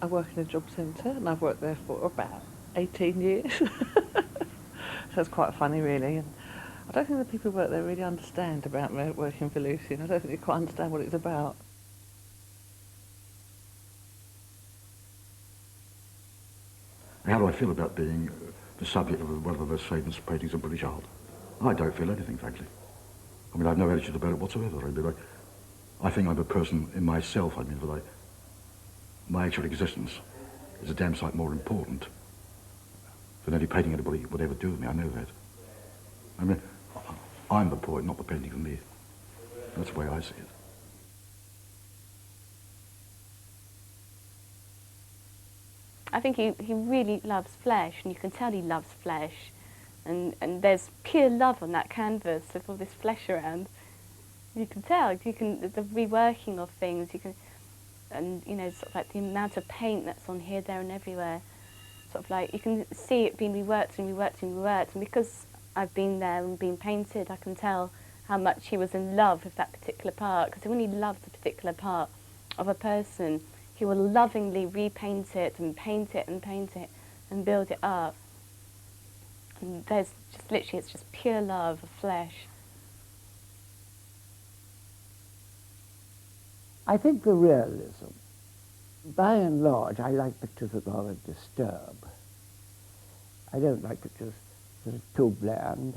I work in a job centre and I've worked there for about 18 years. So it's quite funny really. And I don't think the people who work there really understand about working for Lucian. I don't think they quite understand what it's about. How do I feel about being the subject of one of the most famous paintings of British art? I don't feel anything, frankly. I mean, I've no attitude about it whatsoever. I mean, I think I'm a person in myself. I mean, that my actual existence is a damn sight more important than any painting anybody would ever do with me. I know that. I mean, I'm the poet, not the painting for me. That's the way I see it. I think he really loves flesh, and you can tell he loves flesh. And there's pure love on that canvas with all this flesh around. You can tell, the reworking of things, and you know, sort of like the amount of paint that's on here, there and everywhere. Sort of like, you can see it being reworked and reworked and reworked, and because I've been there and been painted, I can tell how much he was in love with that particular part, because when he loves a particular part of a person, he will lovingly repaint it and paint it and paint it and build it up. And there's just literally, it's just pure love of flesh. I think the realism, by and large, I like pictures that rather disturb. I don't like pictures that are too bland.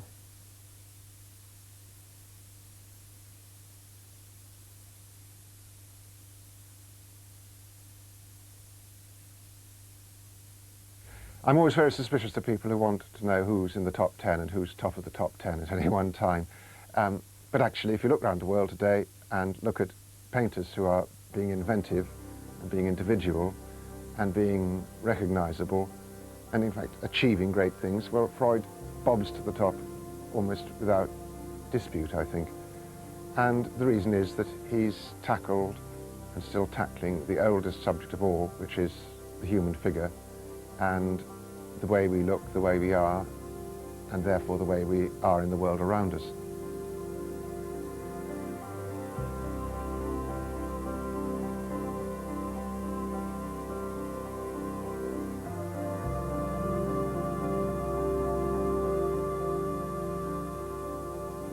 I'm always very suspicious of people who want to know who's in the top 10 and who's top of the top 10 at any one time. But actually, if you look around the world today and look at painters who are being inventive and being individual and being recognizable and in fact achieving great things, well, Freud bobs to the top almost without dispute, I think. And the reason is that he's tackled and still tackling the oldest subject of all, which is the human figure and the way we look, the way we are, and therefore the way we are in the world around us.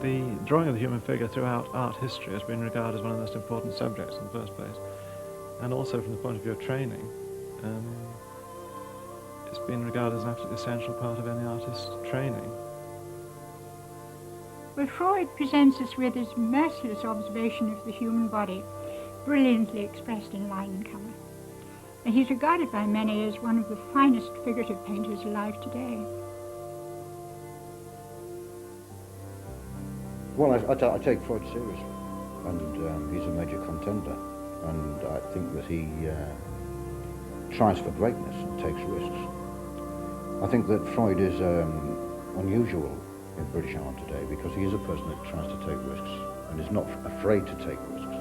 The drawing of the human figure throughout art history has been regarded as one of the most important subjects in the first place, and also from the point of view of training. It's been regarded as an absolutely essential part of any artist's training. Well, Freud presents us with his merciless observation of the human body, brilliantly expressed in line and colour. And he's regarded by many as one of the finest figurative painters alive today. Well, I take Freud seriously, and he's a major contender, and I think that he tries for greatness and takes risks. I think that Freud is unusual in British art today because he is a person that tries to take risks and is not afraid to take risks.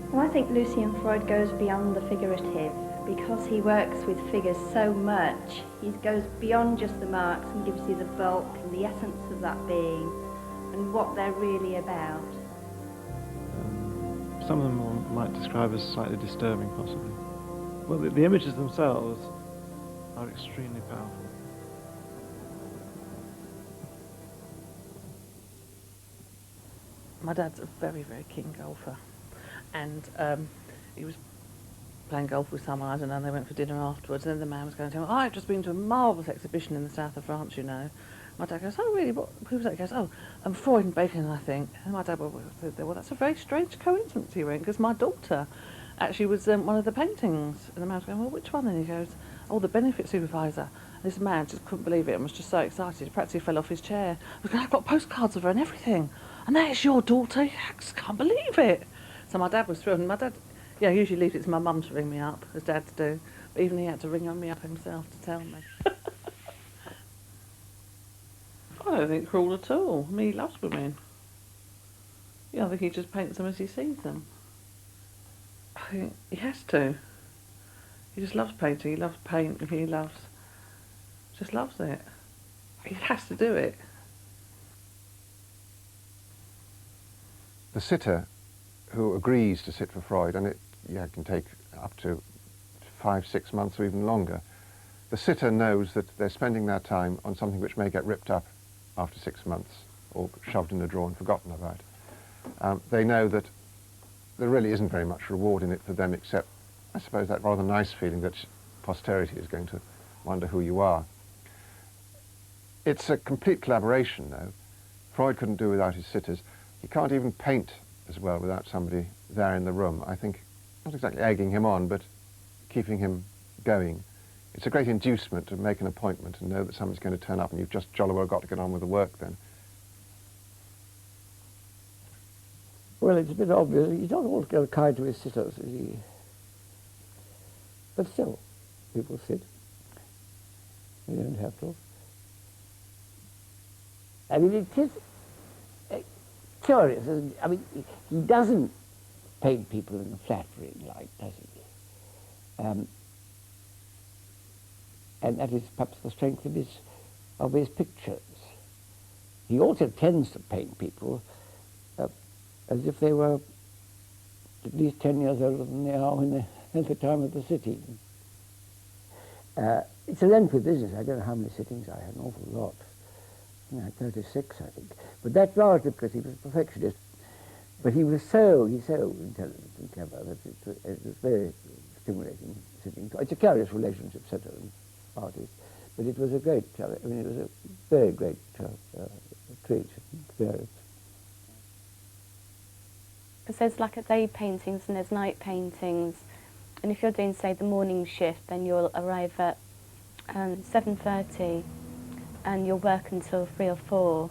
Well, I think Lucian Freud goes beyond the figurative because he works with figures so much. He goes beyond just the marks and gives you the bulk and the essence of that being and what they're really about. Some of them one might describe as slightly disturbing, possibly. Well, the images themselves are extremely powerful. My dad's a very, very keen golfer, and he was playing golf with someone, I don't know, and they went for dinner afterwards, and then the man was going to tell me, I've just been to a marvellous exhibition in the south of France, you know. My dad goes, oh really, who was that? He goes, oh, Freud and Bacon, I think. And my dad, well, that's a very strange coincidence, he went, because my daughter actually was one of the paintings. And the man was going, well, which one? And he goes, oh, the benefit supervisor. And this man just couldn't believe it and was just so excited, he practically fell off his chair. He was going, I've got postcards of her and everything. And that is your daughter? I just can't believe it. So my dad was thrilled, and my dad, yeah, usually leaves it to my mum to ring me up, as dads do, but even he had to ring me up himself to tell me. I don't think cruel at all. I mean, he loves women. Yeah, I think he just paints them as he sees them. I think he has to. He just loves painting, he loves paint, he just loves it. He has to do it. The sitter who agrees to sit for Freud, and it can take up to 5, 6 months or even longer. The sitter knows that they're spending their time on something which may get ripped up after 6 months or shoved in a drawer and forgotten about. They know that there really isn't very much reward in it for them except, I suppose, that rather nice feeling that posterity is going to wonder who you are. It's a complete collaboration, though. Freud couldn't do without his sitters. He can't even paint as well without somebody there in the room. I think, not exactly egging him on, but keeping him going. It's a great inducement to make an appointment and know that somebody's going to turn up and you've just jolly well got to get on with the work then. Well, it's a bit obvious. He's not altogether kind to his sitters, is he? But still, people sit. You don't have to. I mean, it is curious. I mean, he doesn't paint people in a flattering light, does he? And that is perhaps the strength of his pictures. He also tends to paint people as if they were at least 10 years older than they are at the time of the sitting. It's a lengthy business. I don't know how many sittings I had, an awful lot. I had 36, I think. But that's largely because he was a perfectionist. But he's so intelligent and clever that it was very stimulating sitting. It's a curious relationship, sitter and artist. But it was a great, it was a very great treat, experience. Because there's like day paintings and there's night paintings, and if you're doing, say, the morning shift, then you'll arrive at 7:30 and you'll work until 3 or 4.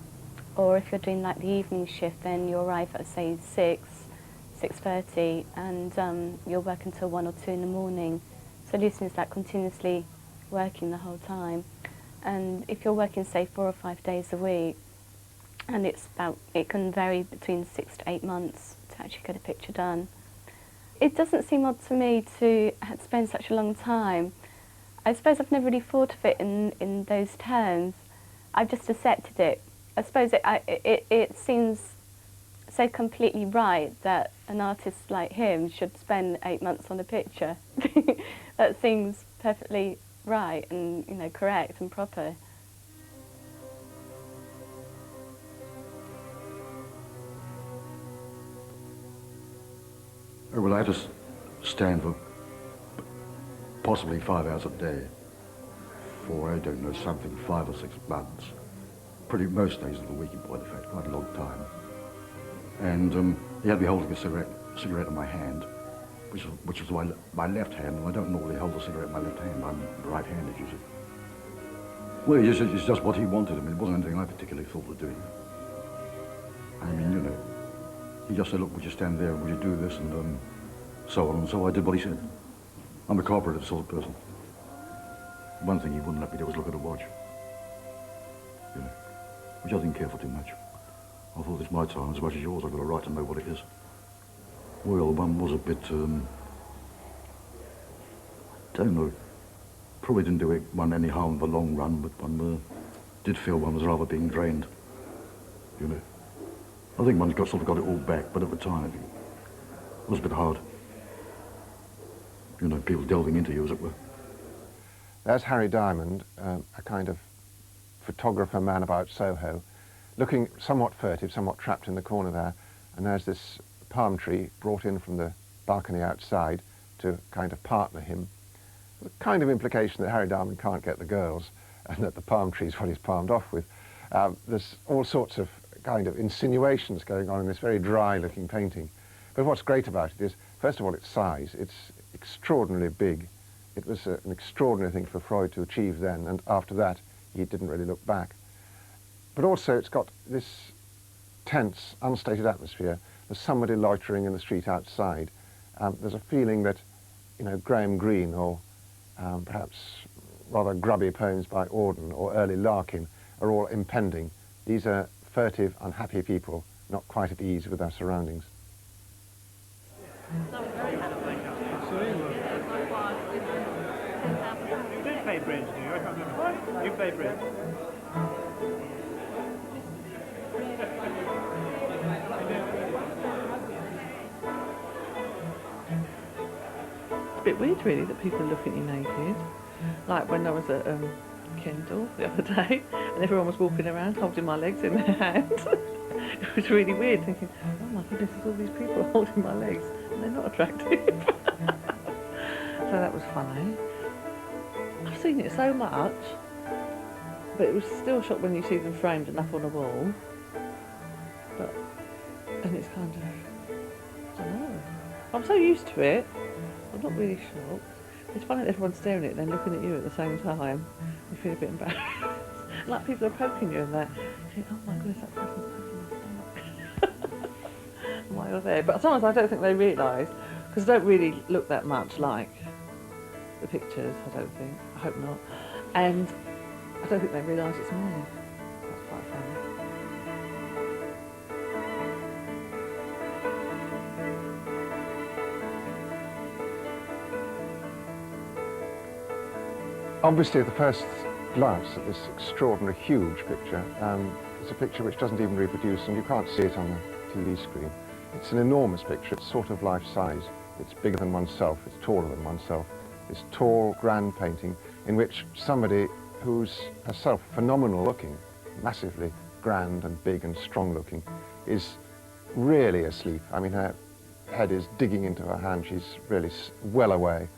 Or if you're doing like the evening shift, then you'll arrive at, say, 6:30 and you'll work until 1 or 2 in the morning. So Lucian's like continuously working the whole time. And if you're working, say, 4 or 5 days a week, and it can vary between 6 to 8 months to actually get a picture done. It doesn't seem odd to me to spend such a long time. I suppose I've never really thought of it in those terms. I've just accepted it. I suppose it seems so completely right that an artist like him should spend 8 months on a picture. That seems perfectly right and, you know, correct and proper. Well, I had to stand for possibly 5 hours a day for, I don't know, something 5 or 6 months. Pretty most days of the week, in point of fact, quite a long time. And he had me holding a cigarette in my hand, which was my left hand, and I don't normally hold a cigarette in my left hand. I'm right-handed, you see. Well, it's just what he wanted. I mean, it wasn't anything I particularly thought of doing. I mean, you know, he just said, look, would you stand there, would you do this, and so on, and so I did what he said. I'm a cooperative sort of person. One thing he wouldn't let me do was look at a watch, you know, which I didn't care for too much. I thought it's my time as much as yours. I've got a right to know what it is. Well, one was a bit, don't know, probably didn't do one any harm in the long run, but one did feel one was rather being drained, you know. I think one's sort of got it all back, but at the time it was a bit hard. You know, people delving into you, as it were. There's Harry Diamond, a kind of photographer man about Soho, looking somewhat furtive, somewhat trapped in the corner there, and there's this palm tree brought in from the balcony outside to kind of partner him. The kind of implication that Harry Diamond can't get the girls and that the palm tree is what he's palmed off with. There's all sorts of kind of insinuations going on in this very dry-looking painting. But what's great about it is, first of all, its size. It's extraordinarily big. It was an extraordinary thing for Freud to achieve then, and after that, he didn't really look back. But also, it's got this tense, unstated atmosphere. There's somebody loitering in the street outside. There's a feeling that, you know, Graham Greene or perhaps rather grubby poems by Auden or early Larkin are all impending. These are furtive, unhappy people, not quite at ease with their surroundings. You did play bridge, do you? I can't remember. You played bridge. bit weird really that people are looking at you naked. Like when I was at Kendal the other day and everyone was walking around holding my legs in their hands. It was really weird thinking, oh my goodness, there's all these people holding my legs and they're not attractive. So that was funny. I've seen it so much, but it was still a shock when you see them framed and up on a wall. But, and it's kind of, I don't know. I'm so used to it, I'm not really shocked. It's funny that everyone's staring at it and then looking at you at the same time. You feel a bit embarrassed. Like people are poking you and that. You think, oh my goodness, that person's poking my stomach. While you're there. But sometimes I don't think they realise, because I don't really look that much like the pictures, I don't think. I hope not. And I don't think they realise it's me. That's quite funny. Obviously, the first glance at this extraordinary, huge picture, it's a picture which doesn't even reproduce, and you can't see it on the TV screen. It's an enormous picture. It's sort of life-size. It's bigger than oneself. It's taller than oneself. This tall, grand painting in which somebody who's herself phenomenal-looking, massively grand and big and strong-looking, is really asleep. I mean, her head is digging into her hand. She's really well away.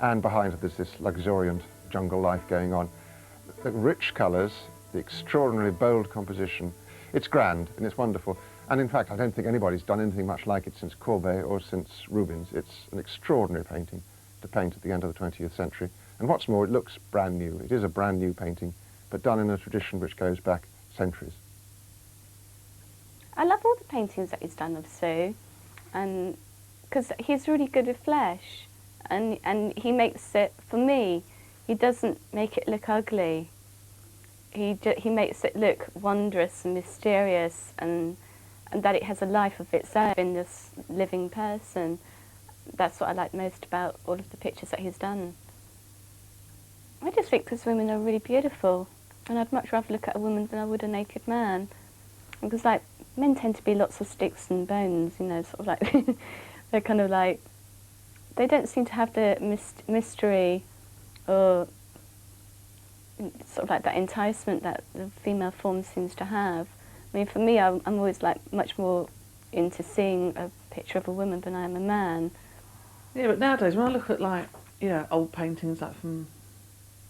And behind her, there's this luxuriant jungle life going on. The rich colours, the extraordinarily bold composition. It's grand and it's wonderful. And in fact, I don't think anybody's done anything much like it since Courbet or since Rubens. It's an extraordinary painting to paint at the end of the 20th century. And what's more, it looks brand new. It is a brand new painting, but done in a tradition which goes back centuries. I love all the paintings that he's done of Sue, and because he's really good with flesh, and he makes it, for me, he doesn't make it look ugly. He makes it look wondrous and mysterious, and that it has a life of its own in this living person. That's what I like most about all of the pictures that he's done. I just think because women are really beautiful, and I'd much rather look at a woman than I would a naked man. Because like, men tend to be lots of sticks and bones, you know, sort of like, they're kind of like, they don't seem to have the mystery or sort of like that enticement that the female form seems to have. I mean, for me, I'm always like much more into seeing a picture of a woman than I am a man. Yeah, but nowadays when I look at like, old paintings like from,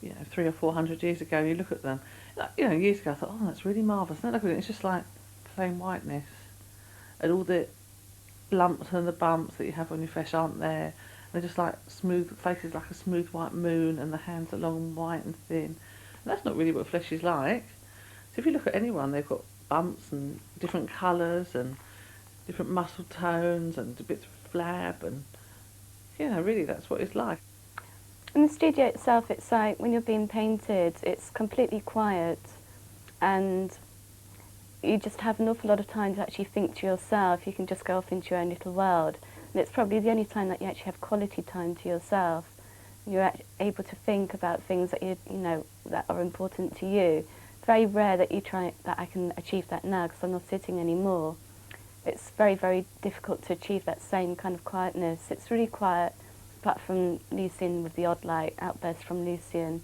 300 or 400 years ago, and you look at them, like, years ago I thought, oh, that's really marvellous. And then I look at it, it's just like plain whiteness. And all the lumps and the bumps that you have on your flesh aren't there. They're just like smooth, faces like a smooth white moon, and the hands are long and white and thin. And that's not really what flesh is like. So if you look at anyone, they've got bumps and different colours and different muscle tones and bits of flab, and really that's what it's like. In the studio itself, it's like when you're being painted, it's completely quiet, and you just have an awful lot of time to actually think to yourself. You can just go off into your own little world. And it's probably the only time that you actually have quality time to yourself. You're able to think about things that that are important to you. It's very rare that I can achieve that now because I'm not sitting anymore. It's very, very difficult to achieve that same kind of quietness. It's really quiet, apart from Lucian with the odd like outburst from Lucian,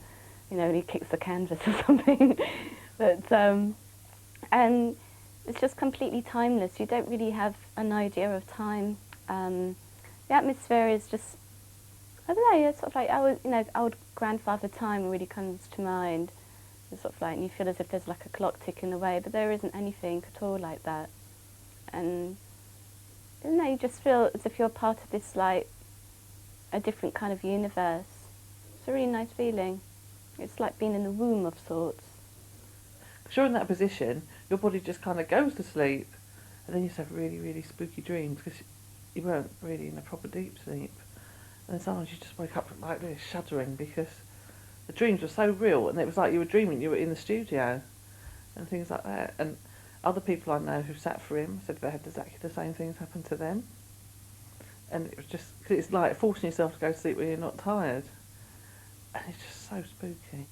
when he kicks the canvas or something. But and it's just completely timeless. You don't really have an idea of time. The atmosphere is just, I don't know, it's sort of like old grandfather time really comes to mind. It's sort of like, and you feel as if there's like a clock ticking away, but there isn't anything at all like that. And you just feel as if you're part of this like a different kind of universe. It's a really nice feeling. It's like being in the womb of sorts. Because you're in that position, your body just kind of goes to sleep, and then you just have really, really spooky dreams because you weren't really in a proper deep sleep. And then sometimes you just wake up like this, shuddering, because the dreams were so real, and it was like you were dreaming you were in the studio, and things like that. And other people I know who sat for him said they had exactly the same things happen to them. And it was just, cause it's like forcing yourself to go to sleep when you're not tired. And it's just so spooky.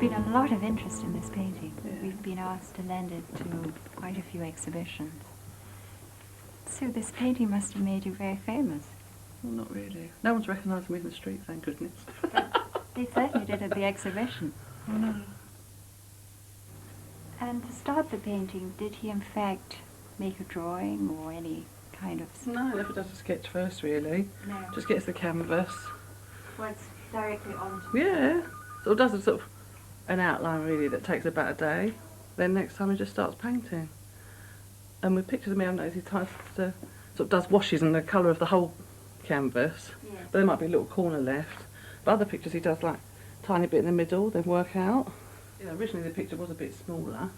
been a lot of interest in this painting. Yeah. We've been asked to lend it to quite a few exhibitions. So this painting must have made you very famous. Well, not really. No one's recognised me in the street, thank goodness. They certainly did at the exhibition. Oh, no. And to start the painting, did he in fact make a drawing or any kind of... No, he never does a sketch first, really. No. Just gets the canvas. Well, it's directly onto... Yeah. So it does a sort of an outline, really, that takes about a day. Then next time he just starts painting. And with pictures of me, I've noticed he tries to sort of does washes in the colour of the whole canvas. Yes. But there might be a little corner left. But other pictures he does like tiny bit in the middle, then work out. You know, originally the picture was a bit smaller,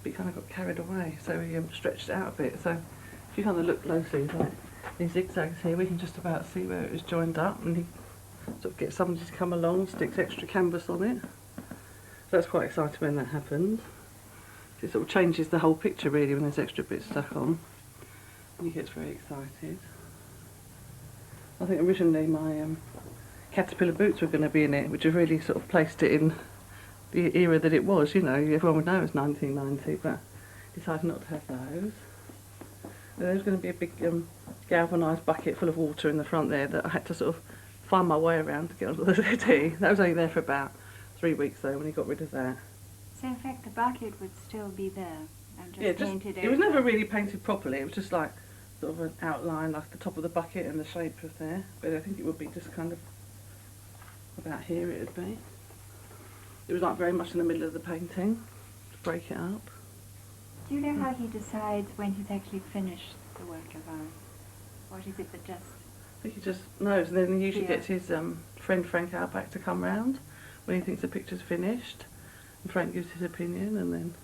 but he kind of got carried away, so he stretched it out a bit. So if you kind of look closely, like these zigzags here, we can just about see where it was joined up, and he sort of gets somebody to come along, sticks extra canvas on it. So that's quite exciting when that happens. It sort of changes the whole picture really when there's extra bits stuck on, and he gets very excited. I think originally my caterpillar boots were going to be in it, which have really sort of placed it in the era that it was, you know, everyone would know it was 1990, but decided not to have those. There was going to be a big galvanised bucket full of water in the front there that I had to sort of find my way around to get onto the settee. That was only there for about 3 weeks though when he got rid of that. So in fact the bucket would still be there and just Yeah, painted it was never really painted properly, it was just like sort of an outline like the top of the bucket and the shape of there, but I think it would be just kind of about here it would be. It was like very much in the middle of the painting, to break it up. Do you know how he decides when he's actually finished the work of art? Or is it that just... I think he just knows, and then he usually gets his friend Frank Outback to come round when he thinks the picture's finished. And Frank gives his opinion, and then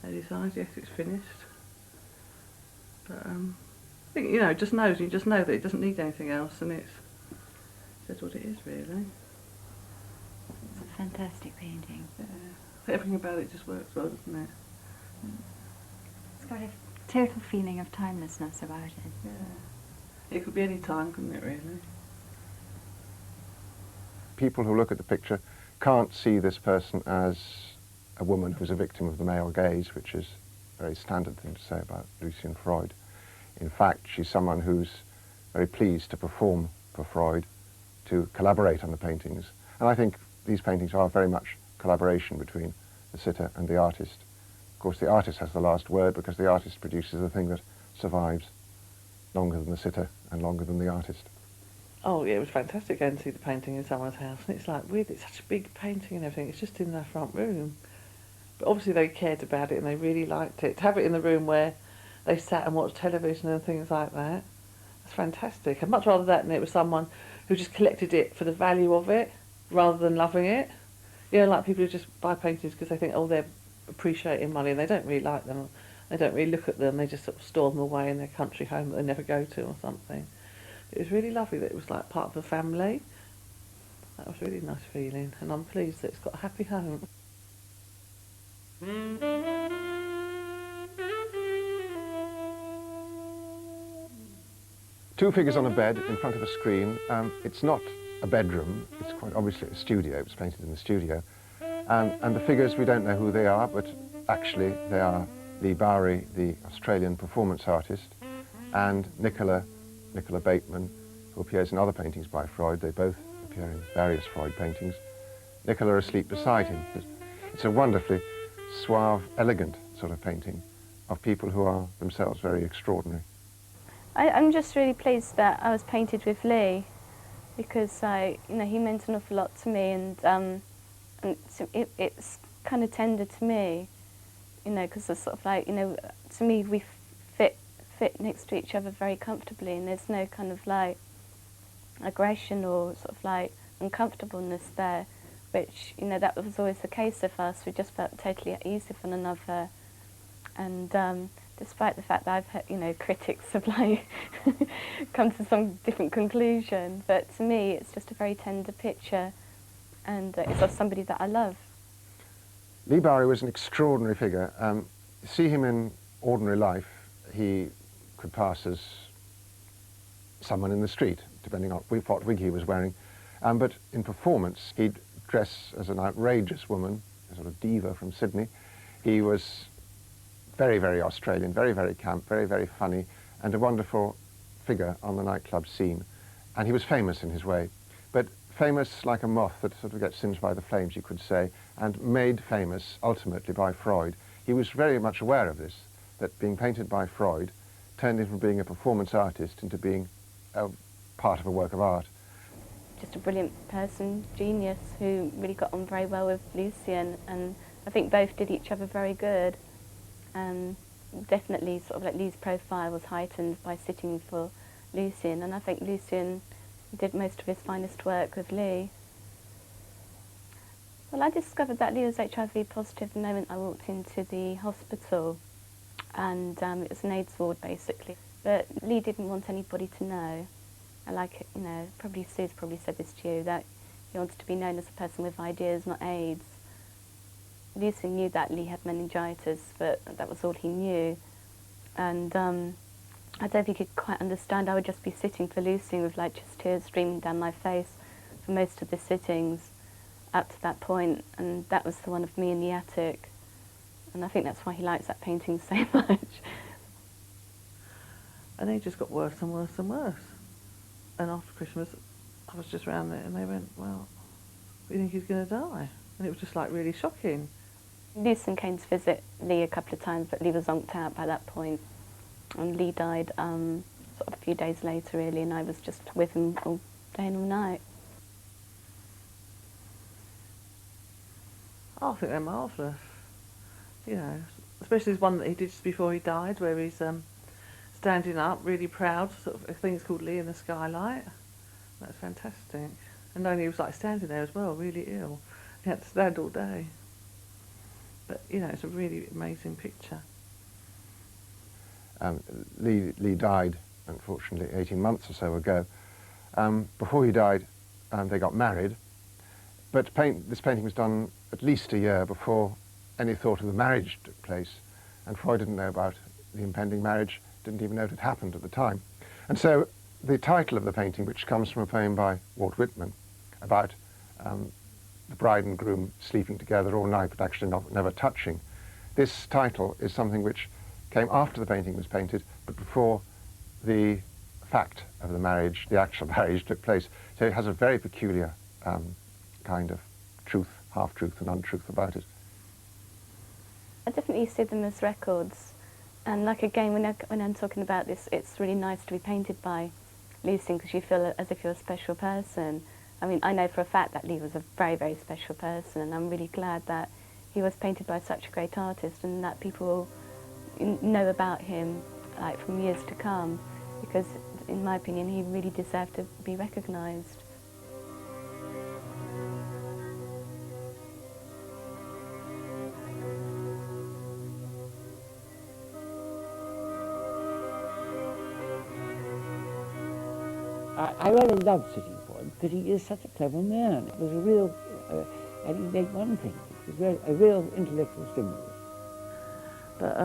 they decide, yes, it's finished. But I think, you know, just knows, you just know that it doesn't need anything else, and it's just what it is, really. It's a fantastic painting. Yeah. Everything about it just works well, doesn't it? It's got a total feeling of timelessness about it. Yeah. It could be any time, couldn't it, really? People who look at the picture can't see this person as a woman who's a victim of the male gaze, which is a very standard thing to say about Lucian Freud. In fact, she's someone who's very pleased to perform for Freud, to collaborate on the paintings. And I think these paintings are very much collaboration between the sitter and the artist. Of course, the artist has the last word because the artist produces the thing that survives longer than the sitter and longer than the artist. Oh yeah, it was fantastic going to see the painting in someone's house, and it's like weird, it's such a big painting and everything, it's just in their front room. But obviously they cared about it and they really liked it. To have it in the room where they sat and watched television and things like that, that's fantastic. I'd much rather that than it was someone who just collected it for the value of it, rather than loving it. You know, like people who just buy paintings because they think, oh, they're appreciating money, and they don't really like them, they don't really look at them, they just sort of store them away in their country home that they never go to or something. It was really lovely that it was like part of the family. That was a really nice feeling, and I'm pleased that it's got a happy home. Two figures on a bed in front of a screen. It's not a bedroom, it's quite obviously a studio, it was painted in the studio. And the figures, we don't know who they are, but actually they are Leigh Bowery, the Australian performance artist, and Nicola Bateman, who appears in other paintings by Freud. They both appear in various Freud paintings. Nicola asleep beside him. It's a wonderfully suave, elegant sort of painting of people who are themselves very extraordinary. I'm just really pleased that I was painted with Leigh, because you know, he meant an awful lot to me, and it's kind of tender to me, you know, because it's sort of like, you know, to me we fit next to each other very comfortably, and there's no kind of like aggression or sort of like uncomfortableness there, which, you know, that was always the case of us. We just felt totally at ease with one another, and despite the fact that I've heard, you know, critics have like come to some different conclusion, but to me it's just a very tender picture, and it's of somebody that I love. Leigh Bowery was an extraordinary figure. See him in ordinary life, he could pass as someone in the street, depending on what wig he was wearing. But in performance, he'd dress as an outrageous woman, a sort of diva from Sydney. He was very, very Australian, very, very camp, very, very funny, and a wonderful figure on the nightclub scene. And he was famous in his way, but famous like a moth that sort of gets singed by the flames, you could say, and made famous ultimately by Freud. He was very much aware of this, that being painted by Freud turned him from being a performance artist into being a part of a work of art. Just a brilliant person, genius, who really got on very well with Lucian, and I think both did each other very good. Definitely sort of like Leigh's profile was heightened by sitting for Lucian, and I think Lucian did most of his finest work with Leigh. Well, I discovered that Leigh was HIV positive the moment I walked into the hospital, and it was an AIDS ward basically. But Leigh didn't want anybody to know. And like, you know, probably Sue's probably said this to you, that he wanted to be known as a person with ideas, not AIDS. Lucian knew that Leigh had meningitis, but that was all he knew. And I don't know if he could quite understand. I would just be sitting for Lucian with like just tears streaming down my face for most of the sittings up to that point, and that was the one of me in the attic. And I think that's why he likes that painting so much. And it just got worse and worse and worse. And after Christmas, I was just round there and they went, well, we think he's going to die. And it was just like really shocking. Lucian came to visit Leigh a couple of times, but Leigh was zonked out by that point. And Leigh died sort of a few days later, really, and I was just with him all day and all night. Oh, I think they're marvellous. You know, especially this one that he did just before he died, where he's standing up, really proud, sort of, I think it's called Leigh in the Skylight. That's fantastic. And only he was like standing there as well, really ill. He had to stand all day. But, you know, it's a really amazing picture. Leigh died, unfortunately, 18 months or so ago. Before he died, they got married, but this painting was done at least a year before any thought of the marriage took place, and Freud didn't know about the impending marriage, didn't even know it had happened at the time. And so the title of the painting, which comes from a poem by Walt Whitman about the bride and groom sleeping together all night but actually never touching, this title is something which came after the painting was painted, but before the fact of the marriage, the actual marriage, took place. So it has a very peculiar kind of truth, half-truth and untruth about it. I definitely see them as records. And like again, when I'm talking about this, it's really nice to be painted by Lucian because you feel as if you're a special person. I mean, I know for a fact that Leigh was a very, very special person, and I'm really glad that he was painted by such a great artist and that people know about him like from years to come, because in my opinion he really deserved to be recognised. I rather loved sitting for him because he is such a clever man. It was a real, and he made one thing, it was a real intellectual stimulus. But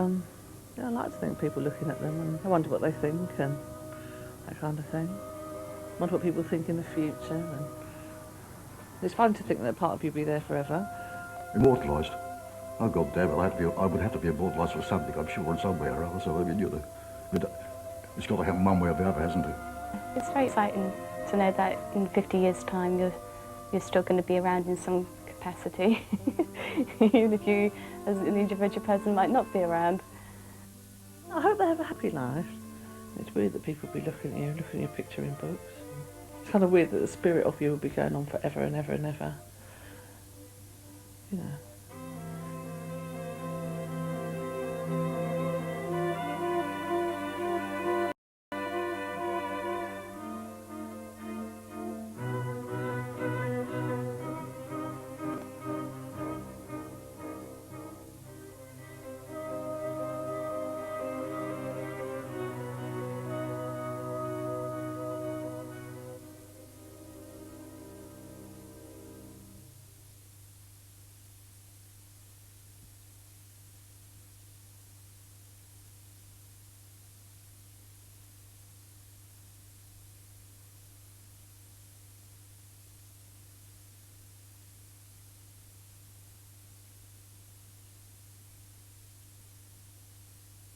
yeah, I like to think people looking at them and I wonder what they think and that kind of thing. I wonder what people think in the future. And it's fun to think that part of you will be there forever. Immortalised? Oh God damn it, I would have to be immortalised for something, I'm sure, in some way or other, so I mean, you know, it's got to happen one way or the other, hasn't it? It's very exciting to know that in 50 years' time you're still going to be around in some capacity, even if you, as an individual person, might not be around. I hope they have a happy life. It's weird that people will be looking at you, looking at your picture in books. It's kind of weird that the spirit of you will be going on forever and ever and ever. You know.